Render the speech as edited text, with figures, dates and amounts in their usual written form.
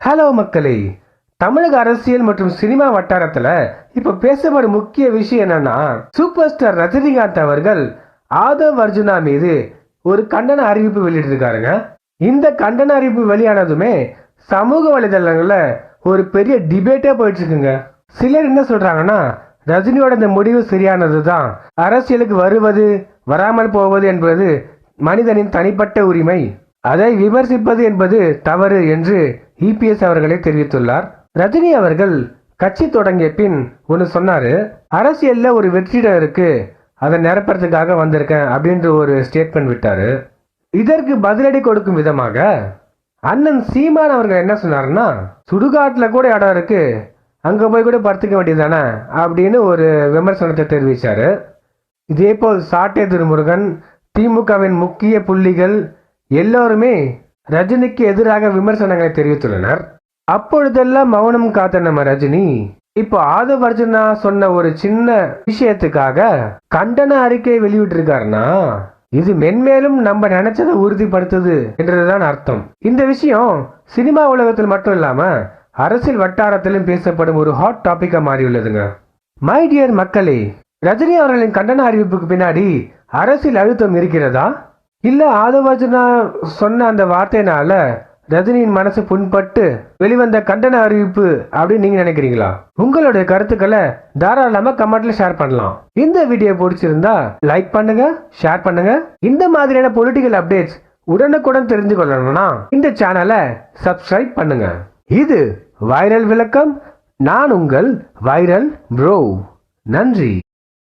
Hello மக்களே, தமிழக அரசியல் மற்றும் சினிமா வட்டாரத்துல இப்ப பேசப்படும் முக்கிய விஷயம் என்னன்னா, சூப்பர் ஸ்டார் ரஜினிகாந்த் அவர்கள் ஆதவ் அர்ஜுனா மீது ஒரு கண்டன அறிவிப்பு வெளியிட்டிருக்காருங்க. இந்த கண்டன அறிவிப்பு வெளியானதுமே சமூக வலைதளங்கள்ல ஒரு பெரிய டிபேட்டே போயிட்டு இருக்குங்க. சிலர் என்ன சொல்றாங்கன்னா, ரஜினியோட இந்த முடிவு சரியானதுதான், அரசியலுக்கு வருவது வராமல் போவது என்பது மனிதனின் தனிப்பட்ட உரிமை, அதை விமர்சிப்பது என்பது தவறு என்று இபிஎஸ் அவர்களே தெரிவித்துள்ளார். ரஜினி அவர்கள் கட்சி தொடங்கிய பின் ஒன்று சொன்னாரு, அரசியல்ல ஒரு வெற்றிடம் இருக்கு, அதை நிரப்புறதுக்காக வந்திருக்கேன் அப்படின்ற ஒரு ஸ்டேட்மெண்ட் விட்டாரு. இதற்கு பதிலடி கொடுக்கும் விதமாக அண்ணன் சீமான் அவர்கள் என்ன சொன்னாருன்னா, சுடுகாட்டுல கூட இடம் இருக்கு, அங்க போய் கூட படுத்துக்க வேண்டியதானே அப்படின்னு ஒரு விமர்சனத்தை தெரிவிச்சாரு. இதே போல் சாட்டை திருமுருகன், திமுகவின் முக்கிய புள்ளிகள் எல்லோருமே ரஜினிக்கு எதிராக விமர்சனங்களை தெரிவித்துள்ளனர். அப்பொழுதெல்லாம் மௌனம் காத்த நம்ம ரஜினி இப்போ ஆதவ் அர்ஜுனா சொன்ன ஒரு சின்ன விஷயத்துக்காக கண்டன அறிக்கை வெளியிட்டிருக்காருன்னா, இது மென்மேலும் நம்ம நினைச்சதை உறுதிப்படுத்துது என்றதுதான் அர்த்தம். இந்த விஷயம் சினிமா உலகத்தில் மட்டும் இல்லாம அரசியல் வட்டாரத்திலும் பேசப்படும் ஒரு ஹாட் டாபிக்கா மாறியுள்ளதுங்க. மை டியர் மக்களே, ரஜினி அவர்களின் கண்டன அறிவிப்புக்கு பின்னாடி அரசியல் அழுத்தம் இருக்கிறதா, இல்ல ஆதவ் அர்ஜுனா சொன்ன அந்த வார்த்தையினால ரஜினியின் மனசு புண்பட்டு வெளிவந்த கண்டன அறிவிப்பு அப்படின்னு நீங்க நினைக்கிறீங்களா? உங்களுடைய கருத்துக்களை தாராளமா கமெண்ட்ல ஷேர் பண்ணலாம். இந்த வீடியோ பிடிச்சிருந்தா லைக் பண்ணுங்க, ஷேர் பண்ணுங்க. இந்த மாதிரியான பொலிட்டிக்கல் அப்டேட்ஸ் உடனுக்குடன் தெரிஞ்சு கொள்ளணும்னா இந்த சேனலை சப்ஸ்கிரைப் பண்ணுங்க. இது வைரல் விளக்கம். நான் உங்கள் வைரல் ப்ரோ. நன்றி.